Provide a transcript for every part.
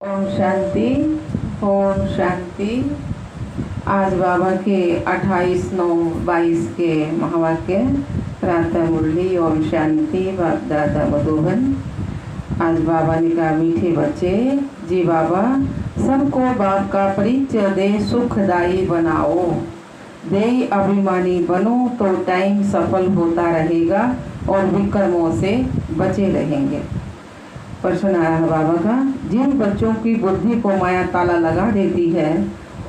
ओम शांति। ओम शांति। आज बाबा के 28/9/22 के महावाक्य प्रातः मुरली। ओम शांति। बाप दादा मधुबन। आज बाबा ने कहा, मीठे बच्चे जी बाबा, सबको बाप का परिचय दे, सुखदायी बनाओ। दे अभिमानी बनो तो टाइम सफल होता रहेगा और विक्रमों से बचे रहेंगे। प्रश्न आया है बाबा का, जिन बच्चों की बुद्धि को माया ताला लगा देती है,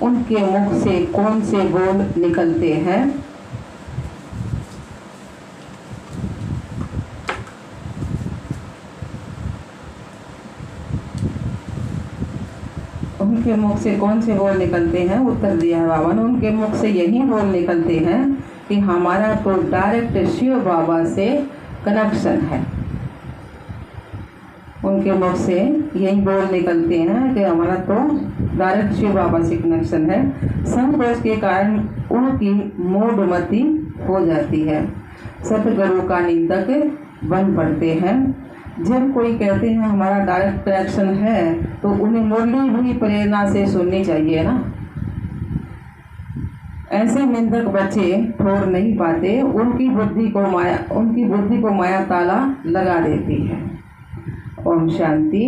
उनके मुख से कौन से बोल निकलते हैं? उनके मुख से कौन से बोल निकलते हैं? उत्तर दिया है बाबा ने, उनके मुख से यही बोल निकलते हैं कि हमारा तो डायरेक्ट शिव बाबा से कनेक्शन है। उनके मुख से यही बोल निकलते हैं कि हमारा तो डायरेक्ट शिव बाबा से कनेक्शन है। संकोच के कारण उनकी मूढ़मति हो जाती है, सतगुरु का निंदक बन पड़ते हैं। जब कोई कहते हैं हमारा डायरेक्ट कनेक्शन है, तो उन्हें मुरली हुई प्रेरणा से सुननी चाहिए ना। ऐसे निंदक बच्चे छोड़ नहीं पाते, उनकी बुद्धि को माया ताला लगा देती है। ओम शांति।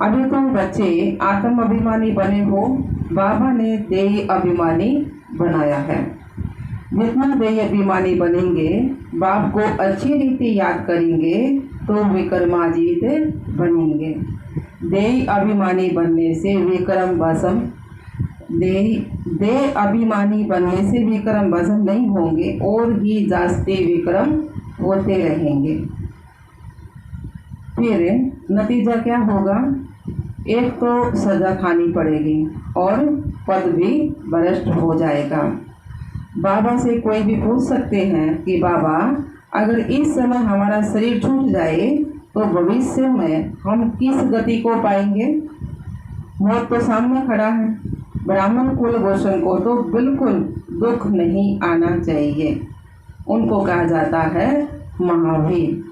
अभी तुम बच्चे आत्म अभिमानी बने हो, बाबा ने देही अभिमानी बनाया है। जितना देही अभिमानी बनेंगे, बाप को अच्छी रीति याद करेंगे, तो विक्रमाजीत बनेंगे। देही अभिमानी बनने से विक्रम भस्म देह अभिमानी बनने से विक्रम भस्म नहीं होंगे, और ही जास्ते विक्रम होते रहेंगे। फिर नतीजा क्या होगा? एक तो सजा खानी पड़ेगी और पद भी भ्रष्ट हो जाएगा। बाबा से कोई भी पूछ सकते हैं कि बाबा, अगर इस समय हमारा शरीर छूट जाए तो भविष्य में हम किस गति को पाएंगे? मौत तो सामने खड़ा है। ब्राह्मण कुलभूषण को तो बिल्कुल दुख नहीं आना चाहिए। उनको कहा जाता है महावीर।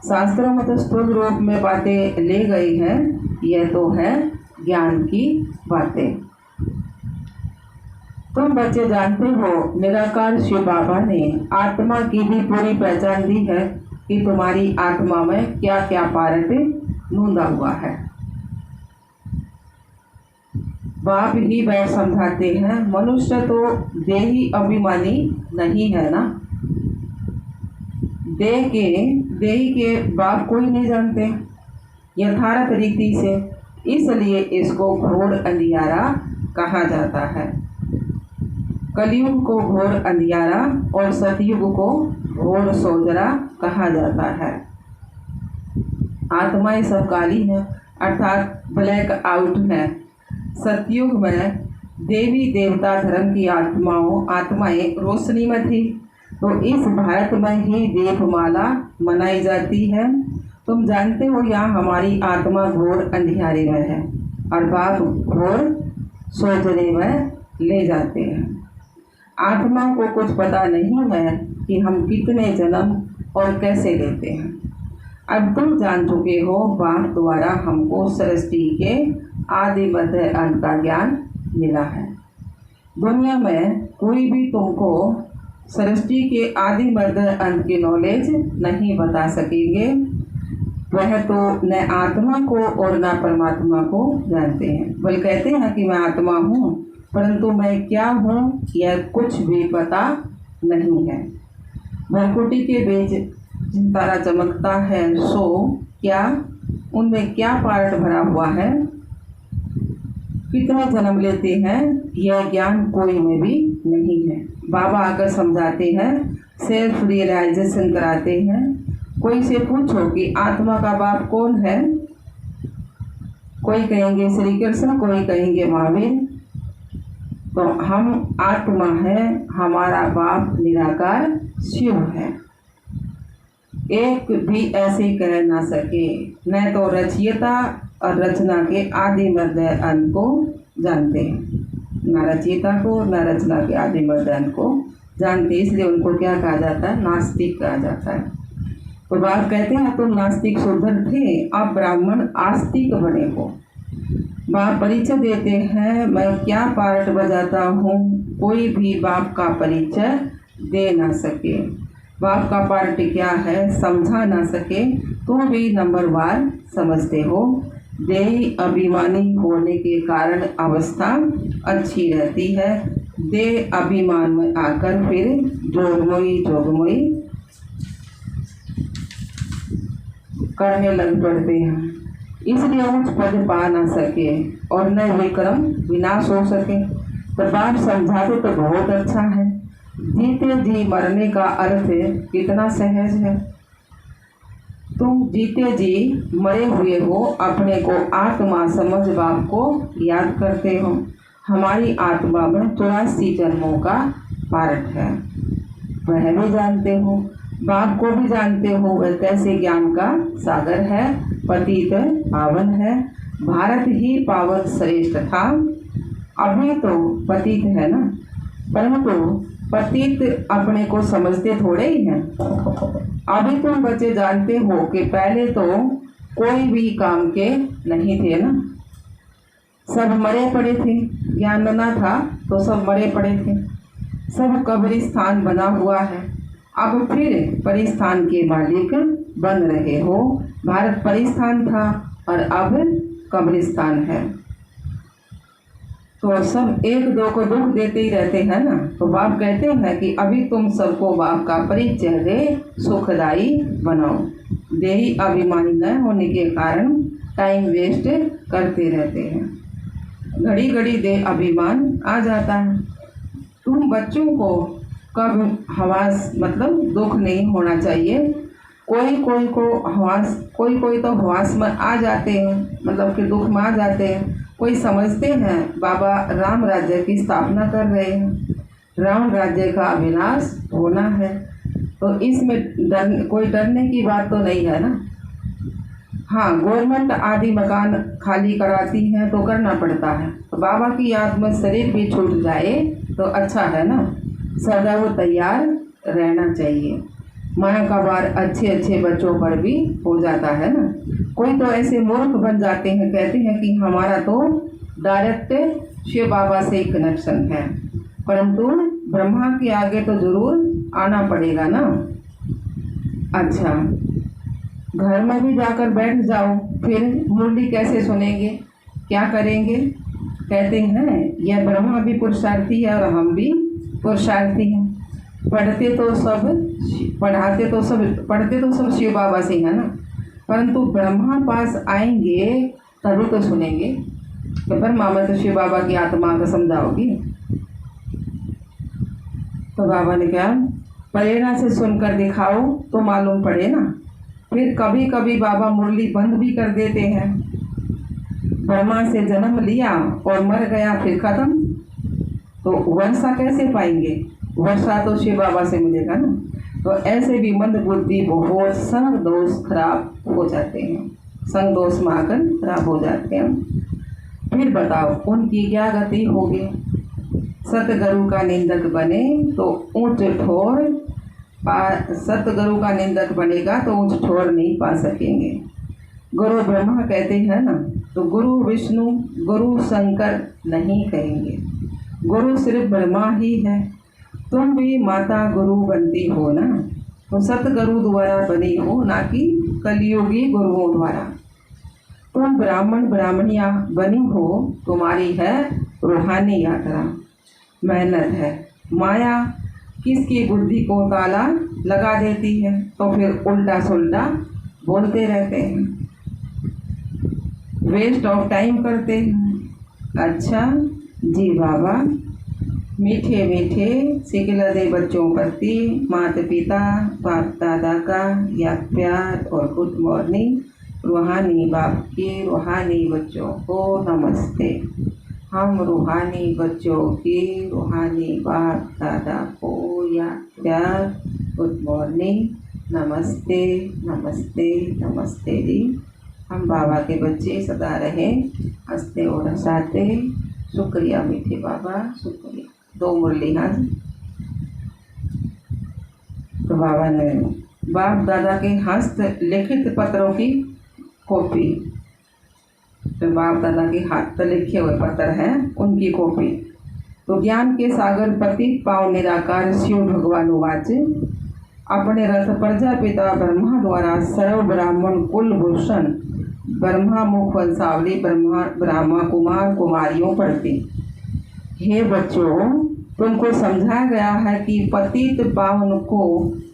शास्त्रों में तो स्थूल रूप में बातें ले गई हैं, यह तो है ज्ञान की बातें। तुम बच्चे जानते हो, निराकार शिव बाबा ने आत्मा की भी पूरी पहचान दी है कि तुम्हारी आत्मा में क्या क्या पार्ट नूंदा हुआ है। बाप ही बैठ समझाते हैं। मनुष्य तो देही अभिमानी नहीं है ना। देही के बाप को ही नहीं जानते यथार्थ रीति से, इसलिए इसको घोर अंधियारा कहा जाता है। कलयुग को घोर अंधियारा और सतयुग को घोर सोजरा कहा जाता है। आत्माएं सब काली हैं, अर्थात ब्लैक आउट है। सतयुग में देवी देवता धर्म की आत्माएं रोशनी में थी, तो इस भारत में ही दीपमाला मनाई जाती है। तुम जानते हो, यहाँ हमारी आत्मा घोर अंधियारे में है और बाप घोर सोजरे में ले जाते हैं। आत्मा को कुछ पता नहीं है कि हम कितने जन्म और कैसे लेते हैं। अब तुम जान चुके हो, बाप द्वारा हमको सृष्टि के आदि मध्य अंत का ज्ञान मिला है। दुनिया में कोई भी तुमको सृष्टि के आदि मध्य अंत की नॉलेज नहीं बता सकेंगे। वह तो न आत्मा को और न परमात्मा को जानते हैं। बल्कि कहते हैं कि मैं आत्मा हूँ, परंतु मैं क्या हूँ यह कुछ भी पता नहीं है। भरकुटी के बीच तारा चमकता है, सो क्या उनमें क्या पार्ट भरा हुआ है, कितने जन्म लेते हैं, यह ज्ञान कोई में भी नहीं है। बाबा आकर समझाते हैं, सेल्फ रियलाइजेशन कराते हैं। कोई से पूछो कि आत्मा का बाप कौन है, कोई कहेंगे श्री कृष्ण, कोई कहेंगे महावीर। तो हम आत्मा है, हमारा बाप निराकार शिव है। एक भी ऐसे कह ना सके। न तो रचयिता और रचना के आदि मध्य अंत को जानते हैं, न रचयिता को न रचना के आदि मध्य अंत को जानते, इसलिए उनको क्या कहा जाता है? नास्तिक कहा जाता है। तो बाप कहते हैं तुम नास्तिक सुधर थे, अब ब्राह्मण आस्तिक बने हो। बाप परिचय देते हैं, मैं क्या पार्ट बजाता हूँ, कोई भी बाप का परिचय दे ना सके। बाप का पार्ट क्या है समझा ना सके, तुम भी नंबरवार समझते हो। देही अभिमानी होने के कारण अवस्था अच्छी रहती है। देह अभिमान में आकर फिर जोगमोई करने लग पड़ते हैं, इसलिए उच्च पद पा न सके और न विक्रम विनाश हो सके। तो बाप समझाते तो बहुत अच्छा है। जीते जी मरने का अर्थ कितना सहज है। तुम जीते जी मरे हुए हो, अपने को आत्मा समझ बाप को याद करते हो। हमारी आत्मा में 84 जन्मों का पार्ट है, वह भी जानते हो। बाप को भी जानते हो, वह कैसे ज्ञान का सागर है, पतित पावन है। भारत ही पावन श्रेष्ठ था, अभी तो पतित है ना, परंतु पतित अपने को समझते थोड़े ही हैं। अभी तुम बच्चे जानते हो कि पहले तो कोई भी काम के नहीं थे ना, सब मरे पड़े थे। ज्ञान न था तो सब मरे पड़े थे, सब कब्रिस्तान बना हुआ है। अब फिर परिस्थान के मालिक बन रहे हो। भारत परिस्थान था और अब कब्रिस्तान है, तो सब एक दो को दुख देते ही रहते हैं ना। तो बाप कहते हैं कि अभी तुम सबको बाप का परिचय दे, सुखदाई बनाओ। देही अभिमानी न होने के कारण टाइम वेस्ट करते रहते हैं, घड़ी घड़ी देह अभिमान आ जाता है। तुम बच्चों को कब हवास मतलब दुख नहीं होना चाहिए। कोई कोई तो हवास में आ जाते हैं, मतलब कि दुख में आ जाते हैं। कोई समझते हैं बाबा राम राज्य की स्थापना कर रहे हैं, राम राज्य का विनाश होना है, तो इसमें कोई डरने की बात तो नहीं है ना। हाँ, गवर्नमेंट आदि मकान खाली कराती है तो करना पड़ता है, तो बाबा की याद में शरीर भी छूट जाए तो अच्छा है ना। सदैव तैयार रहना चाहिए। माया का वार अच्छे अच्छे बच्चों पर भी हो जाता है ना। कोई तो ऐसे मूर्ख बन जाते हैं, कहते हैं कि हमारा तो डायरेक्ट शिव बाबा से कनेक्शन है, परंतु ब्रह्मा के आगे तो जरूर आना पड़ेगा ना। अच्छा, घर में भी जाकर बैठ जाओ, फिर मुरली कैसे सुनेंगे, क्या करेंगे। कहते हैं यह ब्रह्मा भी पुरुषार्थी है और हम भी पुरुषार्थी हैं। पढ़ते तो सब शिव बाबा से है ना, परंतु ब्रह्मा पास आएंगे तभी तो सुनेंगे। तो ब्रह्मा में तो शिव बाबा की आत्मा को समझाओगी। तो बाबा ने कहा प्रेरणा से सुनकर दिखाओ तो मालूम पड़े ना। फिर कभी कभी बाबा मुरली बंद भी कर देते हैं। ब्रह्मा से जन्म लिया और मर गया, फिर खत्म, तो वर्षा कैसे पाएंगे। वर्षा तो शिव बाबा से मिलेगा ना। तो ऐसे भी मंद बुद्धि बहुत संग दोष खराब हो जाते हैं, संग दोष में आकर खराब हो जाते हैं। फिर बताओ उनकी क्या गति होगी। सतगुरु का निंदक बने तो ऊंच ठोर सतगुरु का निंदक बनेगा तो ऊंच ठोर नहीं पा सकेंगे। गुरु ब्रह्मा कहते हैं ना, तो गुरु विष्णु गुरु शंकर नहीं कहेंगे, गुरु सिर्फ ब्रह्मा ही है। तुम भी माता गुरु बनती हो ना, तो सतगुरु द्वारा बनी हो, ना कि कलियुगी गुरुओं द्वारा। तुम ब्राह्मण ब्राह्मणिया बनी हो, तुम्हारी है रूहानी यात्रा, मेहनत है। माया किसकी बुद्धि को ताला लगा देती है, तो फिर उल्टा सुल्टा बोलते रहते हैं, वेस्ट ऑफ टाइम करते हैं। अच्छा जी बाबा, मीठे मीठे सिखला दे बच्चों प्रति माता पिता बाप दादा का या प्यार और गुड मॉर्निंग। रूहानी बाप के रूहानी बच्चों को नमस्ते। हम रूहानी बच्चों के रूहानी बाप दादा को या प्यार गुड मॉर्निंग, नमस्ते नमस्ते नमस्ते जी। हम बाबा के बच्चे सदा रहें हंसते और हंसाते। शुक्रिया मीठे बाबा, शुक्रिया। 2 मुरली हाँ। तो बाबा ने बाप दादा के हस्त लिखित पत्रों की कॉपी जो बाप दादा के हाथ से लिखे हुए पत्र हैं उनकी कॉपी। तो ज्ञान के सागर पतित पाव निराकार शिव भगवान उवाच अपने रथ प्रजापिता ब्रह्मा द्वारा सर्व ब्राह्मण कुल भूषण ब्रह्मा मुख वंशावली ब्रह्मा कुमार कुमारियों पढ़ती। हे बच्चों, तुमको समझाया गया है कि पतित पावन को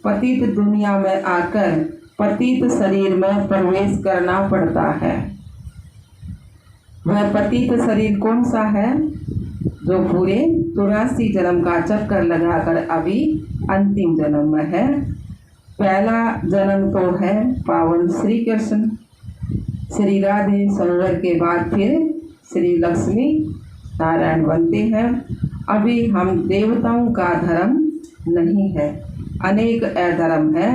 पतित दुनिया में आकर पतित शरीर में प्रवेश करना पड़ता है। वह पतित शरीर कौन सा है? जो पूरे 84 जन्म का चक्कर लगाकर अभी अंतिम जन्म में है। पहला जन्म तो है पावन श्री कृष्ण, श्री राधे सरोवर के बाद फिर श्री लक्ष्मी नारायण बनते हैं। अभी हम देवताओं का धर्म नहीं है, अनेक अधर्म है।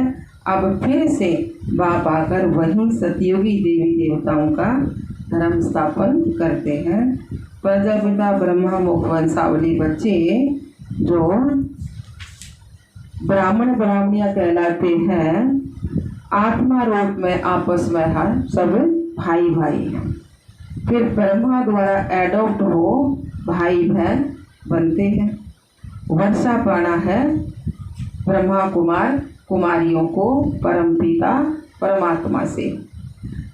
अब फिर से बाप आकर वही सतयुगी देवी देवताओं का धर्म स्थापन करते हैं। प्रजापिता ब्रह्मा मुख वंशावली बच्चे जो ब्राह्मण ब्राह्मणियाँ कहलाते हैं, आत्मा रूप में आपस में हर सब भाई भाई हैं। फिर ब्रह्मा द्वारा एडॉप्ट हो भाई बहन बनते हैं। वर्षा पाना है ब्रह्मा कुमार कुमारियों को परमपिता परमात्मा से।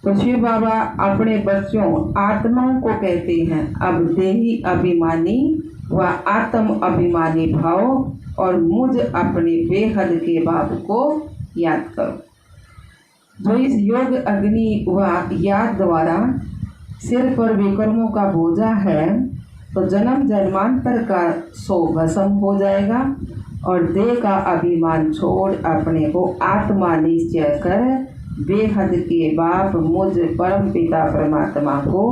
तो शिव बाबा अपने बच्चों आत्माओं को कहते हैं, अब देही अभिमानी व आत्म अभिमानी भाव और मुझ अपने बेहद के बाप को याद करो। जो इस योग अग्नि व याद द्वारा सिर पर विकर्मों का बोझा है, तो जन्म जन्मांतर का सो भस्म हो जाएगा और देह का अभिमान छोड़ अपने को आत्मा निश्चय कर बेहद के बाप मुझ परम पिता परमात्मा को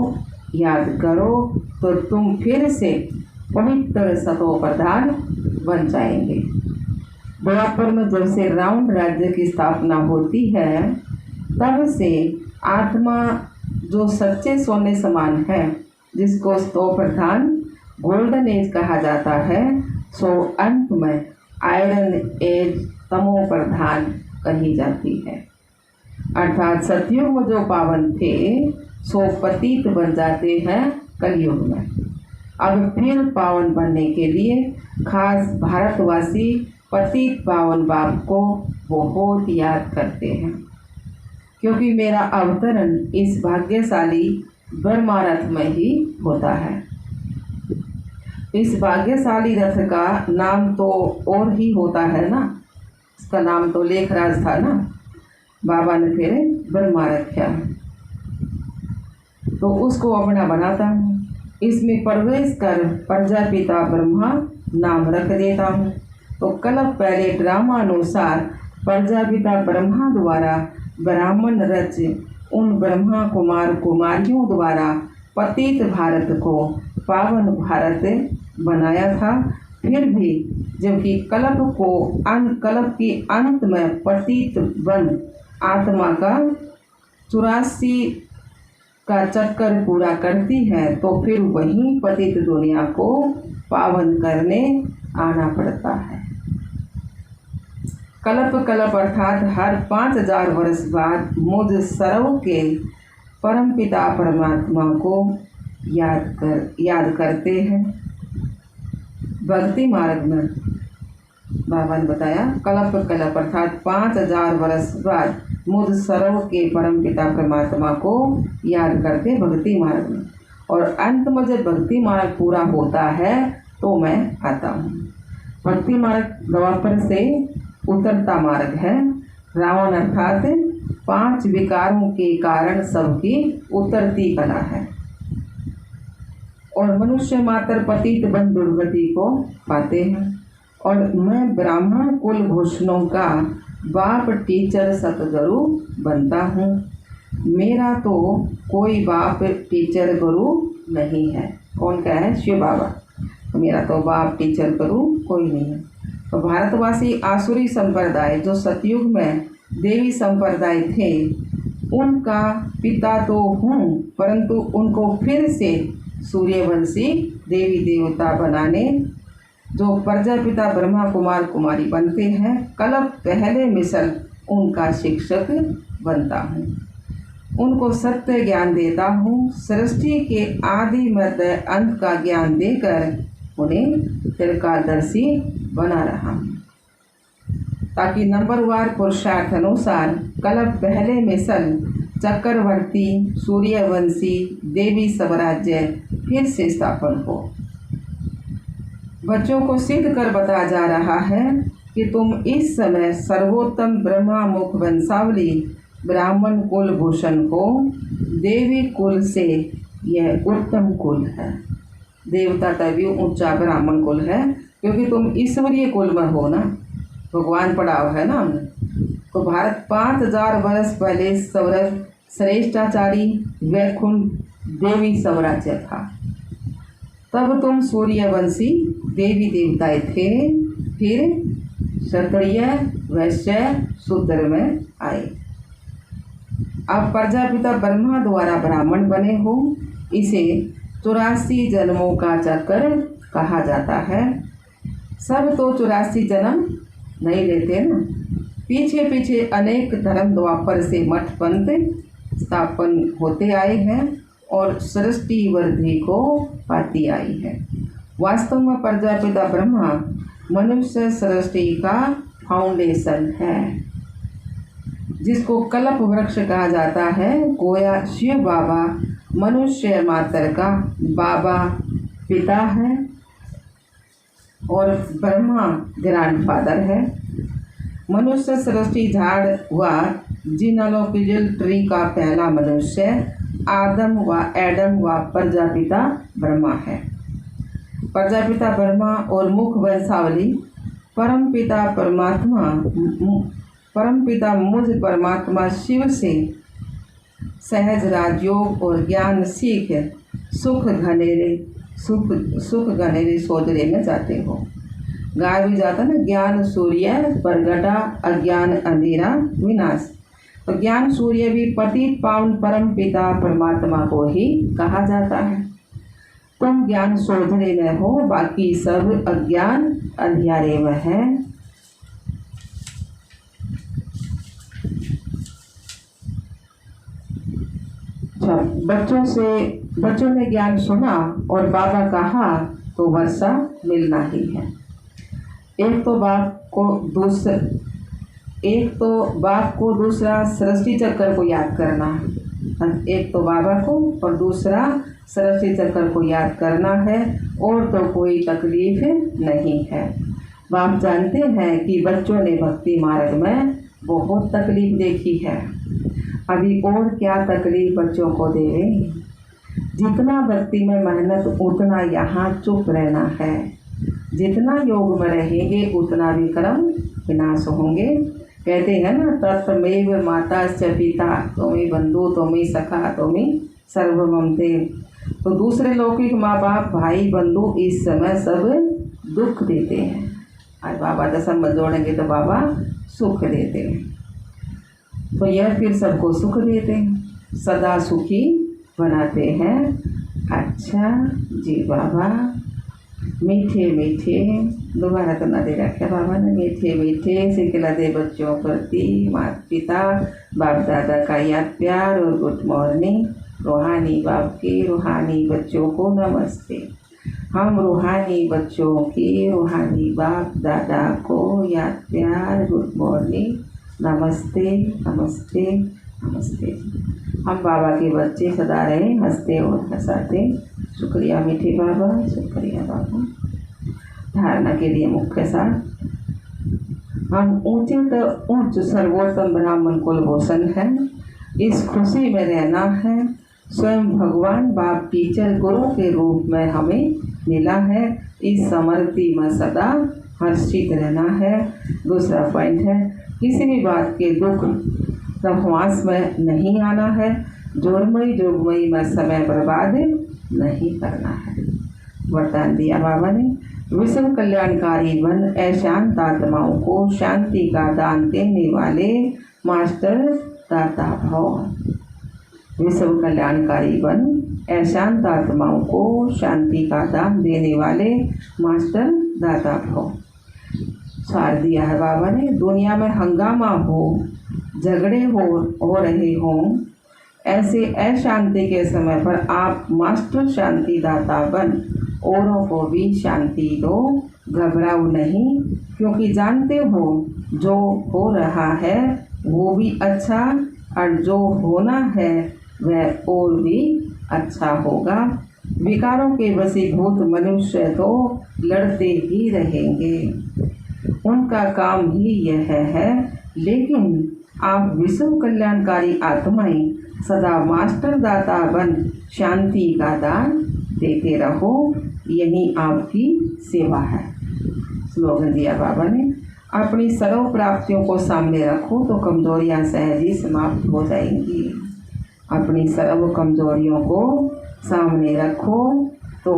याद करो, तो तुम फिर से पवित्र सतो प्रधान बन जाएंगे। द्वापर में जब से रावण राज्य की स्थापना होती है, तब से आत्मा जो सच्चे सोने समान है, जिसको सतो प्रधान गोल्डन एज कहा जाता है, सो अंत में आयरन एज तमो प्रधान कही जाती है। अर्थात सतयुग में जो पावन थे सो पतित बन जाते हैं कलयुग में। अब फिर पावन बनने के लिए खास भारतवासी पतित पावन बाप को बहुत याद करते हैं, क्योंकि मेरा अवतरण इस भाग्यशाली ब्रह्मा रथ में ही होता है। इस भाग्यशाली रथ का नाम तो और ही होता है ना, इसका नाम तो लेखराज था ना, बाबा ने फिर ब्रह्मा रखा, तो उसको अपना बनाता हूँ। इसमें प्रवेश कर प्रजापिता ब्रह्मा नाम रख देता हूँ। तो कल्प पहले ड्रामानुसार प्रजापिता ब्रह्मा द्वारा ब्राह्मण रच उन ब्रह्मा कुमार कुमारियों द्वारा पतित भारत को पावन भारत बनाया था। फिर भी जबकि कल्प की अंत में पतित बन आत्मा का 84 का चक्कर पूरा करती है, तो फिर वही पतित दुनिया को पावन करने आना पड़ता है। कल्प अर्थात हर 5000 वर्ष बाद मुझ सर्व के परमपिता परमात्मा को याद करते हैं। भक्ति मार्ग में बाबा ने बताया कल्प अर्थात 5000 वर्ष बाद मुझ सर्व के परमपिता परमात्मा को याद करते भक्ति मार्ग में। और अंत में जब भक्ति मार्ग पूरा होता है तो मैं आता हूँ। भक्ति मार्ग द्वापर से उतरता मार्ग है। रावण अर्थात 5 विकारों के कारण सबकी उतरती कला है, और मनुष्य मात्र पतित बन दुर्गति को पाते हैं। और मैं ब्राह्मण कुल भूषणों का बाप टीचर सतगुरु बनता हूँ। मेरा तो कोई बाप टीचर गुरु नहीं है। कौन क्या है? शिव बाबा। मेरा तो बाप टीचर गुरु कोई नहीं है। तो भारतवासी आसुरी संप्रदाय जो सतयुग में देवी संप्रदाय थे, उनका पिता तो हूँ, परंतु उनको फिर से सूर्यवंशी देवी देवता बनाने जो प्रजापिता ब्रह्मा कुमार कुमारी बनते हैं, कल्प पहले मिसल उनका शिक्षक बनता हूँ। उनको सत्य ज्ञान देता हूँ, सृष्टि के आदि मध्य अंत का ज्ञान देकर उन्हें त्रिकालदर्शी बना रहा हूँ, ताकि नंबरवार पुरुषार्थ अनुसार कल्प पहले मिसल चक्रवर्ती सूर्यवंशी देवी स्वराज्य फिर से स्थापन हो। बच्चों को सिद्ध कर बताया जा रहा है कि तुम इस समय सर्वोत्तम ब्रह्मा मुख वंशावली ब्राह्मण कुल भूषण हो। देवी कुल से यह उत्तम कुल है। देवता तभी ऊंचा ब्राह्मण कुल है क्योंकि तुम ईश्वरीय कुल में हो ना, भगवान पढ़ाओ है ना हमने। तो भारत 5000 वर्ष पहले सौरभ श्रेष्ठाचारी वैकुंठ देवी स्वराज्य था। तब तुम सूर्यवंशी देवी देवताएं थे, फिर क्षत्रिय वैश्य शूद्र में आए। अब प्रजापिता ब्रह्मा द्वारा ब्राह्मण बने हो। इसे 84 जन्मों का चक्र कहा जाता है। सब तो 84 जन्म नहीं लेते ना, पीछे पीछे अनेक धर्म द्वापर से मठ पंथ स्थापन होते आए हैं और सृष्टि वृद्धि को पाती आई है। वास्तव में प्रजापिता ब्रह्मा मनुष्य सृष्टि का फाउंडेशन है, जिसको कल्प वृक्ष कहा जाता है। गोया शिव बाबा मनुष्य मात्र का बाबा पिता है और ब्रह्मा ग्रैंडफादर है। मनुष्य सृष्टि झाड़ हुआ जीनोलॉजिकल ट्री का पहला मनुष्य आदम व एडम व प्रजापिता ब्रह्मा है। प्रजापिता ब्रह्मा और मुख वंशावली परमपिता मुझ परमात्मा शिव से सहज राजयोग और ज्ञान सीख सुख घनेरे सोजरे में जाते हो। गाय भी जाता ना, ज्ञान सूर्य प्रगटा अज्ञान अंधेरा विनाश। तो ज्ञान सूर्य भी पतित पावन परम पिता परमात्मा को ही कहा जाता है। तुम ज्ञान सोधने में हो, बाकी सब अज्ञान अंधियारे में है। बच्चों ने ज्ञान सुना और बाबा कहा तो वर्षा मिलना ही है। एक तो बाप को दूसरा सृष्टि चक्र को याद करना है। एक तो बाबा को और दूसरा सृष्टि चक्र को याद करना है, और तो कोई तकलीफ नहीं है। बाप जानते हैं कि बच्चों ने भक्ति मार्ग में बहुत तकलीफ देखी है। अभी और क्या तकलीफ बच्चों को देवे। जितना भक्ति में मेहनत उतना यहाँ चुप रहना है। जितना योग में रहेंगे उतना भी कर्म विनाश होंगे। कहते हैं ना, तत्मेव माता च पिता तुम्हें बंधु तुम्हें सखा तुम्हें सर्वमम थे। तो दूसरे लौकिक माँ बाप भाई बंधु इस समय सब दुख देते हैं। आज बाबा दसम में जोड़ेंगे तो बाबा सुख देते हैं। तो यह फिर सबको सुख देते हैं, सदा सुखी बनाते हैं। अच्छा जी बाबा, मीठे मीठे दोबारा तो ना दे रखे बाबा ने, मीठे मीठे सिखला दे बच्चों प्रति माता पिता बाप दादा का याद प्यार और गुड मॉर्निंग। रूहानी बाप के रूहानी बच्चों को नमस्ते। हम रूहानी बच्चों की रूहानी बाप दादा को याद प्यार गुड मॉर्निंग, नमस्ते नमस्ते नमस्ते। हम बाबा के बच्चे सदा रहे हंसते और हंसाते। शुक्रिया मीठे बाबा, शुक्रिया बाबा। धारणा के लिए मुख्य सार, हम ऊंचे तो उच्च सर्वोत्तम ब्राह्मण कुलभूषण है। इस खुशी में रहना है। स्वयं भगवान बाप टीचर गुरु के रूप में हमें मिला है। इस समृद्धि में सदा हर्षित रहना है। दूसरा पॉइंट है, किसी भी बात के दुख सहवास में नहीं आना है। जोरमयी जोगमयी में समय बर्बाद नहीं करना है। वरदान दिया बाबा ने, विश्व कल्याणकारी बन अशांत आत्माओं को शांति का दान देने वाले मास्टर दाता भव। विश्व कल्याणकारी बन अशांत आत्माओं को शांति का दान देने वाले मास्टर दाता भव। सार दिया है बाबा ने, दुनिया में हंगामा हो, झगड़े हो रहे हों, ऐसे अशांति के समय पर आप मास्टर शांति दाता बन औरों को भी शांति दो। घबराओ नहीं, क्योंकि जानते हो जो हो रहा है वो भी अच्छा और जो होना है वह और भी अच्छा होगा। विकारों के वशीभूत मनुष्य तो लड़ते ही रहेंगे, उनका काम ही यह है। लेकिन आप विश्व कल्याणकारी आत्माएं सदा मास्टर दाता बन शांति का दान देते रहो, यही आपकी सेवा है। स्लोगन दिया बाबा ने। अपनी सर्व प्राप्तियों को सामने रखो तो कमजोरियां सहज ही समाप्त हो जाएंगी। अपनी सर्व कमजोरियों को सामने रखो तो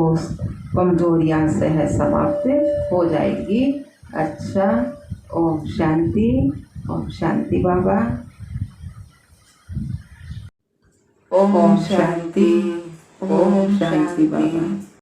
कमजोरियां सहज समाप्त हो जाएगी। अच्छा, ओम शांति, ओम शांति बाबा। ओम शांति, ओम शांति बाबा।